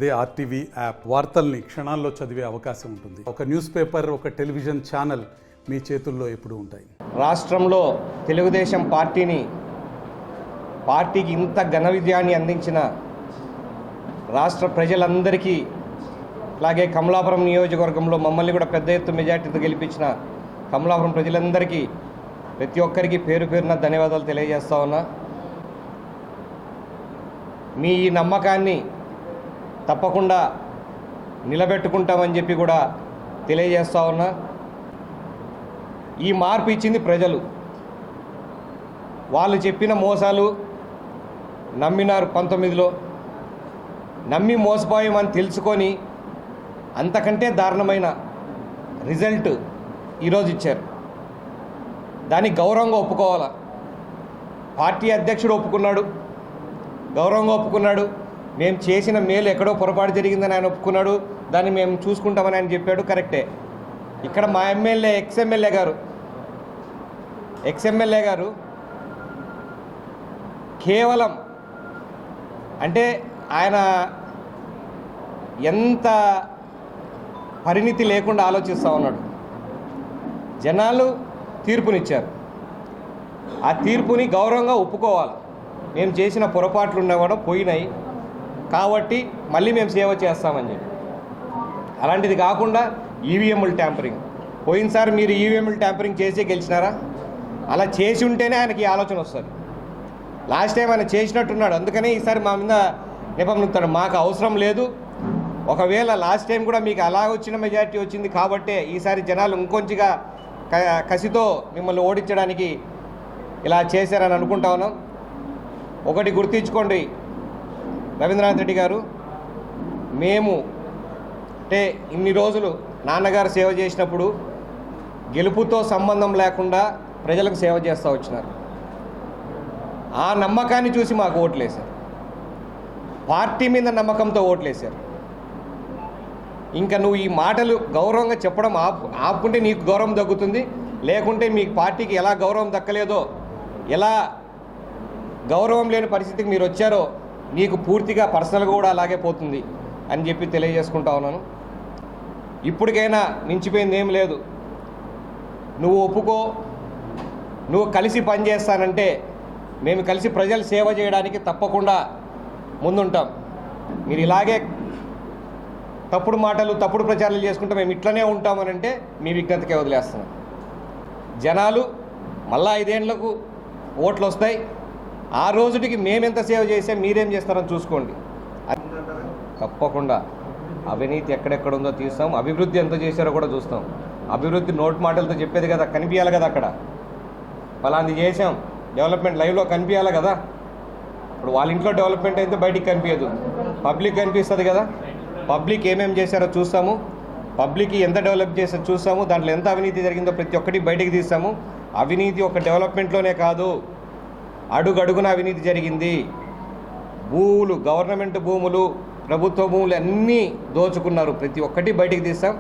అదే RTV app వార్తల్ని క్షణాల్లో చదివే అవకాశం ఉంటుంది. ఒక న్యూస్ పేపర్, ఒక టెలివిజన్ ఛానల్ మీ చేతుల్లో ఎప్పుడూ ఉంటాయి. రాష్ట్రంలో తెలుగుదేశం పార్టీకి ఇంత ఘన విజయాన్ని అందించిన రాష్ట్ర ప్రజలందరికీ, అలాగే కమలాపురం నియోజకవర్గంలో మమ్మల్ని కూడా పెద్ద ఎత్తు మెజార్టీతో గెలిపించిన కమలాపురం ప్రజలందరికీ ప్రతి ఒక్కరికి పేరు పేరున ధన్యవాదాలు తెలియజేస్తా ఉన్నా. మీ ఈ నమ్మకాన్ని తప్పకుండా నిలబెట్టుకుంటామని చెప్పి కూడా తెలియజేస్తా ఉన్నా. ఈ మార్పు ఇచ్చింది ప్రజలు. వాళ్ళు చెప్పిన మోసాలు నమ్మినారు. 19లో నమ్మి మోసపోయామని తెలుసుకొని అంతకంటే దారుణమైన రిజల్ట్ ఈరోజు ఇచ్చారు. దానికి గౌరవంగా ఒప్పుకోవాలా. పార్టీ అధ్యక్షుడు ఒప్పుకున్నాడు, గౌరవంగా ఒప్పుకున్నాడు. మేము చేసిన మేలు ఎక్కడో పొరపాటు జరిగిందని ఆయన ఒప్పుకున్నాడు. దాన్ని మేము చూసుకుంటామని ఆయన చెప్పాడు. కరెక్టే. ఇక్కడ మా ఎక్స్ఎమ్మెల్యే గారు కేవలం అంటే ఆయన ఎంత పరిణితి లేకుండా ఆలోచిస్తూ ఉన్నాడు. జనాలు తీర్పునిచ్చారు. ఆ తీర్పుని గౌరవంగా ఒప్పుకోవాలి. మేము చేసిన పొరపాట్లు ఉన్నా కూడా పోయినాయి కాబట్టి మళ్ళీ మేము సేవ చేస్తామని చెప్పి, అలాంటిది కాకుండా ఈవీఎంలు ట్యాంపరింగ్. పోయినసారి మీరు ఈవీఎంలు ట్యాంపరింగ్ చేసి గెలిచినారా? అలా చేసి ఉంటేనే ఆయనకి ఆలోచన వస్తుంది. లాస్ట్ టైం ఆయన చేసినట్టున్నాడు, అందుకనే ఈసారి మా మీద నిపంతాడు. మాకు అవసరం లేదు. ఒకవేళ లాస్ట్ టైం కూడా మీకు అలా వచ్చిన మెజారిటీ వచ్చింది కాబట్టే ఈసారి జనాలు ఇంకొంచిగా కసితో మిమ్మల్ని ఓడించడానికి ఇలా చేశారని అనుకుంటా ఉన్నాం. ఒకటి గుర్తించుకోండి రవీంద్రనాథ్ రెడ్డి గారు, మేము అంటే ఇన్ని రోజులు నాన్నగారు సేవ చేసినప్పుడు గెలుపుతో సంబంధం లేకుండా ప్రజలకు సేవ చేస్తూ వచ్చినారు. ఆ నమ్మకాన్ని చూసి మాకు ఓట్లేశారు. పార్టీ మీద నమ్మకంతో ఓట్లేశారు. ఇంకా నువ్వు ఈ మాటలు గౌరవంగా చెప్పడం ఆపుకుంటే నీకు గౌరవం దక్కుతుంది. లేకుంటే మీ పార్టీకి ఎలా గౌరవం దక్కలేదో, ఎలా గౌరవం లేని పరిస్థితికి మీరు వచ్చారో నీకు పూర్తిగా పర్సనల్గా కూడా అలాగే పోతుంది అని చెప్పి తెలియజేసుకుంటా ఉన్నాను. ఇప్పటికైనా మించిపోయింది ఏం లేదు. నువ్వు ఒప్పుకో, నువ్వు కలిసి పనిచేస్తానంటే మేము కలిసి ప్రజలు సేవ చేయడానికి తప్పకుండా ముందుంటాం. మీరు ఇలాగే తప్పుడు మాటలు, తప్పుడు ప్రచారాలు చేసుకుంటే మేము ఇట్లనే ఉంటామనంటే మీ విజ్ఞతకే వదిలేస్తున్నాం. జనాలు మళ్ళా 5 ఏళ్లకు ఓట్లు వస్తాయి. ఆ రోజుటికి మేమెంత సేవ చేసాం, మీరేం చేస్తారని చూసుకోండి. తప్పకుండా అవినీతి ఎక్కడెక్కడుందో తీస్తాం. అభివృద్ధి ఎంత చేశారో కూడా చూస్తాం. అభివృద్ధి నోటి మాటలతో చెప్పేది కదా, కనిపించాలి కదా. అక్కడ ఫలాంది చేసాం, డెవలప్మెంట్ లైవ్లో కనిపించాలి కదా. ఇప్పుడు వాళ్ళ ఇంట్లో డెవలప్మెంట్ అయితే బయటికి కనిపించదు, పబ్లిక్ కనిపిస్తుంది కదా. పబ్లిక్ ఏమేమి చేశారో చూస్తాము, పబ్లిక్ ఎంత డెవలప్ చేశారో చూస్తాము, దాంట్లో ఎంత అవినీతి జరిగిందో ప్రతి ఒక్కటి బయటికి తీస్తాము. అవినీతి ఒక డెవలప్మెంట్లోనే కాదు, అడుగడుగున అవినీతి జరిగింది. భూములు, గవర్నమెంట్ భూములు, ప్రభుత్వ భూములు అన్నీ దోచుకున్నారు. ప్రతి ఒక్కటి బయటికి తీస్తాం.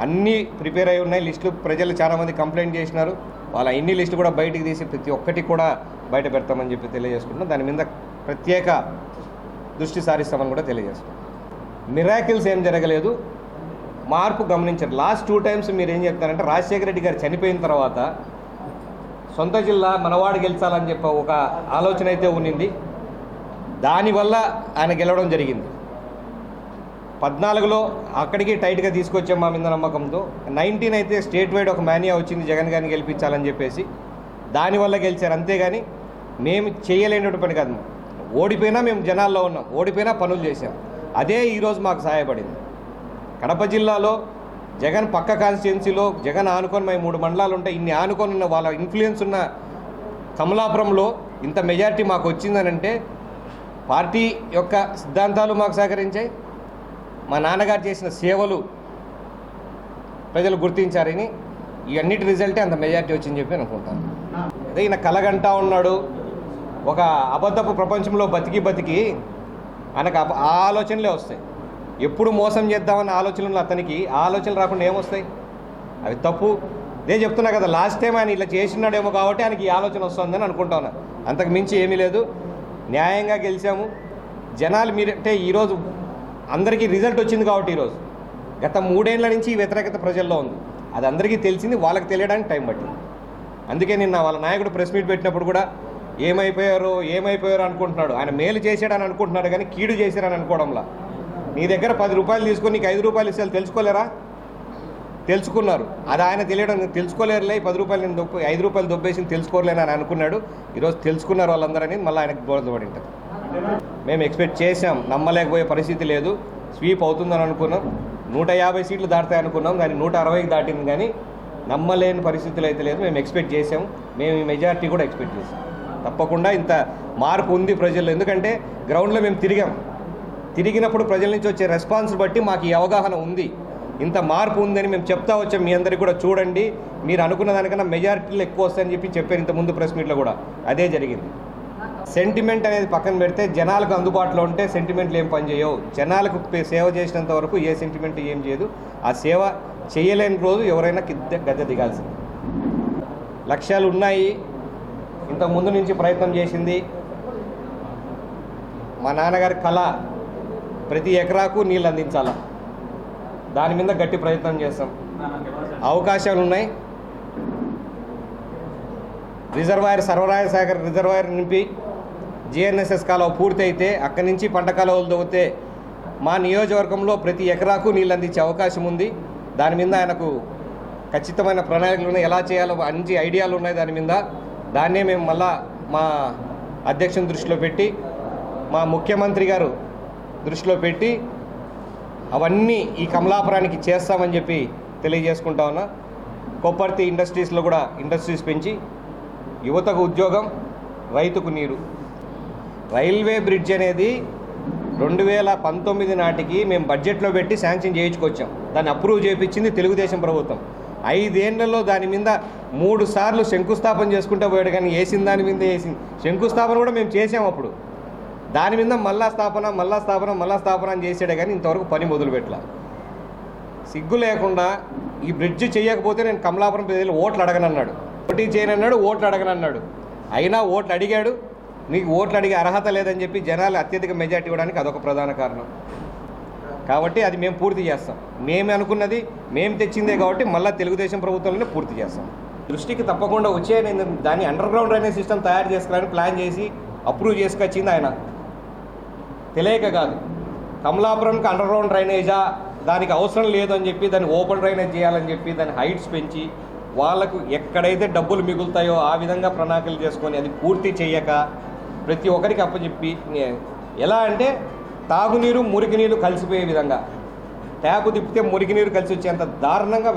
అన్నీ ప్రిపేర్ అయి ఉన్నాయి లిస్టులు. ప్రజలు చాలామంది కంప్లైంట్ చేసినారు. వాళ్ళ ఇన్ని లిస్టు కూడా బయటికి తీసి ప్రతి ఒక్కటి కూడా బయట పెడతామని చెప్పి తెలియజేసుకుంటున్నాం. దాని మీద ప్రత్యేక దృష్టి సారిస్తామని కూడా తెలియజేస్తున్నాం. మిరాకిల్స్ ఏం జరగలేదు, మార్పు గమనించారు. లాస్ట్ 2 టైమ్స్ మీరు ఏం చెప్తారంటే రాజశేఖర రెడ్డి గారు చనిపోయిన తర్వాత సొంత జిల్లా మనవాడు గెలిచాలని చెప్పి ఒక ఆలోచన అయితే ఉన్నింది. దానివల్ల ఆయన గెలవడం జరిగింది. 14లో అక్కడికి టైట్గా తీసుకొచ్చాం మా మీద నమ్మకంతో. 19 అయితే స్టేట్ వైడ్ ఒక మేనియా వచ్చింది జగన్ గారిని గెలిపించాలని చెప్పేసి, దానివల్ల గెలిచారు. అంతేగాని మేము చేయలేనటువంటి పని కాదు. ఓడిపోయినా మేము జనాల్లో ఉన్నాం, ఓడిపోయినా పనులు చేశాం. అదే ఈరోజు మాకు సహాయపడింది. కడప జిల్లాలో జగన్ పక్క కాన్స్టిట్యున్సీలో జగన్ ఆనుకొని 3 మండలాలు ఉంటాయి. ఇన్ని ఆనుకొని ఉన్న వాళ్ళ ఇన్ఫ్లుయెన్స్ ఉన్న కమలాపురంలో ఇంత మెజారిటీ మాకు వచ్చిందనంటే పార్టీ యొక్క సిద్ధాంతాలు మాకు సహకరించాయి. మా నాన్నగారు చేసిన సేవలు ప్రజలు గుర్తించారని ఈ అన్నిటి రిజల్టే అంత మెజారిటీ వచ్చిందని చెప్పి అనుకుంటాను. అదే ఈయన కలగంటా ఉన్నాడు. ఒక అబద్ధపు ప్రపంచంలో బతికి ఆయనకు ఆ ఆలోచనలే వస్తాయి. ఎప్పుడు మోసం చేద్దామన్న ఆలోచనలు అతనికి ఆలోచనలు రాకుండా ఏమొస్తాయి? అవి తప్పు. ఇదే చెప్తున్నా కదా, లాస్ట్ టైం ఆయన ఇలా చేసినాడేమో కాబట్టి ఆయనకి ఈ ఆలోచన వస్తుందని అనుకుంటా ఉన్నా. అంతకు మించి ఏమీ లేదు. న్యాయంగా గెలిచాము. జనాలు మీరంటే ఈరోజు అందరికీ రిజల్ట్ వచ్చింది కాబట్టి ఈరోజు గత 3 ఏళ్ల నుంచి ఈ వ్యతిరేకత ప్రజల్లో ఉంది. అది అందరికీ తెలిసింది, వాళ్ళకి తెలియడానికి టైం పట్టింది. అందుకే నిన్న వాళ్ళ నాయకుడు ప్రెస్ మీట్ పెట్టినప్పుడు కూడా ఏమైపోయారు అనుకుంటున్నాడు. ఆయన మేలు చేశాడని అనుకుంటున్నాడు కానీ కీడు చేశారని అనుకోవడంలా. నీ దగ్గర 10 రూపాయలు తీసుకొని నీకు 5 రూపాయలు ఇస్తే తెలుసుకోలేరా? తెలుసుకున్నారు. అది ఆయన తెలియడం తెలుసుకోలేరులే, 10 రూపాయలు నేను 5 రూపాయలు దొబ్బేసి తెలుసుకోలేని అని అనుకున్నాడు. ఈరోజు తెలుసుకున్నారు వాళ్ళందరని మళ్ళీ ఆయనకు బోధపడి ఉంటారు. మేము ఎక్స్పెక్ట్ చేసాం, నమ్మలేకపోయే పరిస్థితి లేదు. స్వీప్ అవుతుందని అనుకున్నాం, 150 సీట్లు దాటుతాయి అనుకున్నాం, దాన్ని 160కి దాటింది. కానీ నమ్మలేని పరిస్థితులు అయితే లేదు. మేము ఎక్స్పెక్ట్ చేసాం, మేము ఈ మెజారిటీ కూడా ఎక్స్పెక్ట్ చేసాం. తప్పకుండా ఇంత మార్పు ఉంది ప్రజల్లో. ఎందుకంటే గ్రౌండ్లో మేము తిరిగినప్పుడు ప్రజల నుంచి వచ్చే రెస్పాన్స్ బట్టి మాకు ఈ అవగాహన ఉంది, ఇంత మార్పు ఉందని మేము చెప్తా వచ్చాం. మీ అందరికీ కూడా చూడండి, మీరు అనుకున్న దానికన్నా మెజారిటీలు ఎక్కువ వస్తాయని చెప్పారు ఇంత ముందు ప్రెస్ మీట్లో కూడా అదే జరిగింది. సెంటిమెంట్ అనేది పక్కన పెడితే జనాలకు అందుబాటులో ఉంటే సెంటిమెంట్లు ఏం పని చేయవు. జనాలకు సేవ చేసినంత వరకు ఏ సెంటిమెంట్ ఏం చేయదు. ఆ సేవ చేయలేని రోజు ఎవరైనా గద్దె దిగాల్సింది. లక్ష్యాలు ఉన్నాయి, ఇంతకు ముందు నుంచి ప్రయత్నం చేసింది. మా నాన్నగారి కళ ప్రతి ఎకరాకు నీళ్ళు అందించాలా, దాని మీద గట్టి ప్రయత్నం చేస్తాం. అవకాశాలు ఉన్నాయి. సర్వరాయ సాగర్ రిజర్వాయర్ నింపి జిఎన్ఎస్ఎస్ కాలువ పూర్తి అయితే అక్కడి నుంచి పంట కాలువలు దొరికితే మా నియోజకవర్గంలో ప్రతి ఎకరాకు నీళ్ళు అందించే అవకాశం ఉంది. దాని మీద ఆయనకు ఖచ్చితమైన ప్రణాళికలు ఉన్నాయి, ఎలా చేయాలో మంచి ఐడియాలు ఉన్నాయి. దాని మీద దాన్నే మేము మళ్ళా మా అధ్యక్షుని దృష్టిలో పెట్టి, మా ముఖ్యమంత్రి గారు దృష్టిలో పెట్టి అవన్నీ ఈ కమలాపురానికి చేస్తామని చెప్పి తెలియజేసుకుంటా ఉన్నా. కొప్పర్తి ఇండస్ట్రీస్లో కూడా ఇండస్ట్రీస్ పెంచి యువతకు ఉద్యోగం, రైతుకు నీరు. రైల్వే బ్రిడ్జ్ అనేది 2019 నాటికి మేము బడ్జెట్లో పెట్టి శాంక్షన్ చేయించుకొచ్చాం. దాన్ని అప్రూవ్ చేయించింది తెలుగుదేశం ప్రభుత్వం. 5 ఏళ్లలో దాని మీద 3 సార్లు శంకుస్థాపన చేసుకుంటూ పోయాడు. కానీ దాని మీద శంకుస్థాపన కూడా మేము చేసాం అప్పుడు. దాని మీద మళ్ళా స్థాపన అని చేసాడే కానీ ఇంతవరకు పని మొదలు పెట్టలా. సిగ్గు లేకుండా ఈ బ్రిడ్జ్ చేయకపోతే నేను కమలాపురం ప్రజలు ఓట్లు అడగనన్నాడు, పోటీ చేయనన్నాడు, ఓట్లు అడగనన్నాడు. అయినా ఓట్లు అడిగాడు. నీకు ఓట్లు అడిగే అర్హత లేదని చెప్పి జనాలు అత్యధిక మెజార్టీ ఇవ్వడానికి అదొక ప్రధాన కారణం. కాబట్టి అది మేము పూర్తి చేస్తాం. మేము అనుకున్నది మేము తెచ్చిందే కాబట్టి మళ్ళీ తెలుగుదేశం ప్రభుత్వంలోనే పూర్తి చేస్తాం. దృష్టికి తప్పకుండా వచ్చే దాన్ని అండర్ గ్రౌండ్ డ్రైనేజ్ సిస్టమ్ తయారు చేసుకోవాలని ప్లాన్ చేసి అప్రూవ్ చేసుకొచ్చింది ఆయన. తెలియక కాదు, కమలాపురంకి అండర్ గ్రౌండ్ డ్రైనేజా దానికి అవసరం లేదు అని చెప్పి దాన్ని ఓపెన్ డ్రైనేజ్ చేయాలని చెప్పి దాని హైట్స్ పెంచి వాళ్ళకు ఎక్కడైతే డబ్బులు మిగులుతాయో ఆ విధంగా ప్రణాళికలు చేసుకొని అది పూర్తి చేయక ప్రతి ఒక్కరికి అప్పచెప్పి, ఎలా అంటే తాగునీరు మురికి నీరు కలిసిపోయే విధంగా, ట్యాపు తిప్పితే మురికి నీరు కలిసి వచ్చే అంత దారుణంగా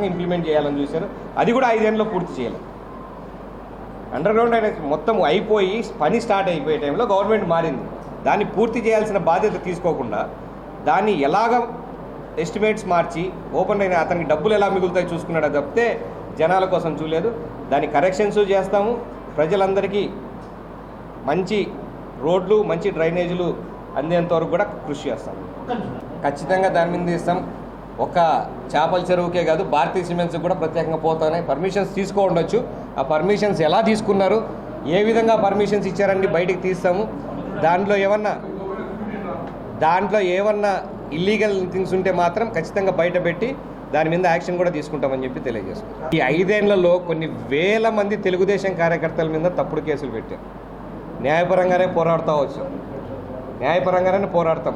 ఇంప్లిమెంట్ చేయాలని చూశారు. అది కూడా 5 ఏళ్ళలో పూర్తి చేయాలి. అండర్ గ్రౌండ్ డ్రైనేజ్ మొత్తం అయిపోయి పని స్టార్ట్ అయిపోయే టైంలో గవర్నమెంట్ మారింది. దాన్ని పూర్తి చేయాల్సిన బాధ్యత తీసుకోకుండా దాన్ని ఎలాగ ఎస్టిమేట్స్ మార్చి ఓపెన్ అయిన అతనికి డబ్బులు ఎలా మిగులుతాయి చూసుకున్నాడు తప్పితే జనాల కోసం చూడలేదు. దాని కరెక్షన్స్ చేస్తాము. ప్రజలందరికీ మంచి రోడ్లు, మంచి డ్రైనేజీలు అందేంతవరకు కూడా కృషి చేస్తాం. ఖచ్చితంగా దాని మీద ఇస్తాం. ఒక చేపల చెరువుకే కాదు, భారతీయ సిమెంట్స్ కూడా ప్రత్యేకంగా పోతున్నాయి. పర్మిషన్స్ తీసుకో ఉండొచ్చు. ఆ పర్మిషన్స్ ఎలా తీసుకున్నారు, ఏ విధంగా పర్మిషన్స్ ఇచ్చారండి బయటికి తీస్తాము. దాంట్లో ఏమన్నా ఇల్లీగల్ థింగ్స్ ఉంటే మాత్రం ఖచ్చితంగా బయట పెట్టి దాని మీద యాక్షన్ కూడా తీసుకుంటామని చెప్పి తెలియజేసుకుంటాం. ఈ 5 ఏళ్లలో కొన్ని వేల మంది తెలుగుదేశం కార్యకర్తల మీద తప్పుడు కేసులు పెట్టారు. న్యాయపరంగానే పోరాడతాం.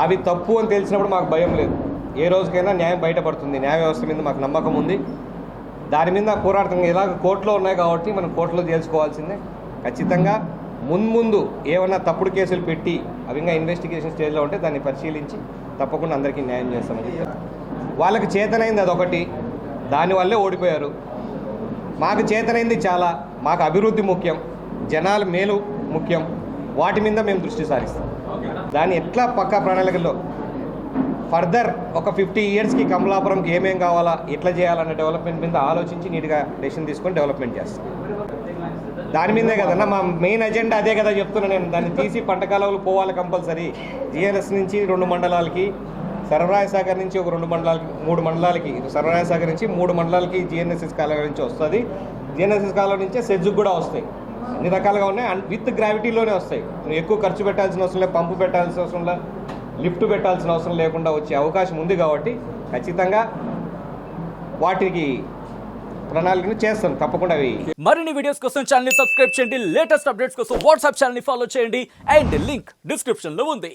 అవి తప్పు అని తెలిసినప్పుడు మాకు భయం లేదు. ఏ రోజుకైనా న్యాయం బయటపడుతుంది. న్యాయ వ్యవస్థ మీద మాకు నమ్మకం ఉంది. దాని మీద పోరాడతాం. ఇలాగ కోర్టులో ఉన్నాయి కాబట్టి మనం కోర్టులో తేల్చుకోవాల్సిందే. ఖచ్చితంగా ముందు ఏమన్నా తప్పుడు కేసులు పెట్టి అవి ఇంకా ఇన్వెస్టిగేషన్ స్టేజ్లో ఉంటే దాన్ని పరిశీలించి తప్పకుండా అందరికీ న్యాయం చేస్తామని చెప్పారు. వాళ్ళకి చేతనైంది అదొకటి, దానివల్లే ఓడిపోయారు. మాకు చేతనైంది చాలా. మాకు అభివృద్ధి ముఖ్యం, జనాల మేలు ముఖ్యం. వాటి మీద మేము దృష్టి సారిస్తాం. దాన్ని ఎట్లా పక్కా ప్రణాళికల్లో ఫర్దర్ ఒక 50 ఇయర్స్కి కమలాపురంకి ఏమేం కావాలా, ఎట్లా చేయాలన్న డెవలప్మెంట్ మీద ఆలోచించి నీట్గా డెసిషన్ తీసుకొని డెవలప్మెంట్ చేస్తాం. దాని మీదే కదన్నా మా మెయిన్ ఎజెండా, అదే కదా చెప్తున్నా నేను. దాన్ని తీసి పంట కాలువలు పోవాలి కంపల్సరీ. జిఎన్ఎస్ నుంచి 2 మండలాలకి, సర్వరాయ సాగర్ నుంచి ఒక 2 మండలాలకి, 3 మండలాలకి, సర్వరాయ సాగర్ నుంచి 3 మండలాలకి జిఎన్ఎస్ఎస్ కాలువ నుంచి వస్తుంది. జిఎన్ఎస్ఎస్ కాలువ నుంచే సెజ్జుకు కూడా వస్తాయి. అన్ని రకాలుగా ఉన్నాయి. విత్ గ్రావిటీలోనే వస్తాయి. నువ్వు ఎక్కువ ఖర్చు పెట్టాల్సిన అవసరం లేదు, పంపు పెట్టాల్సిన అవసరం లేదు, లిఫ్ట్ పెట్టాల్సిన అవసరం లేకుండా వచ్చే అవకాశం ఉంది కాబట్టి ఖచ్చితంగా వాటికి ప్రణాళికను చేస్తాను తప్పకుండా. అవి మరిన్ని వీడియోస్ కోసం ఛానల్ ని సబ్స్క్రైబ్ చేయండి, లేటెస్ట్ అప్డేట్స్ కోసం వాట్సాప్ ఛానల్ ని ఫాలో చేయండి అండ్ లింక్ డిస్క్రిప్షన్ లో ఉంది.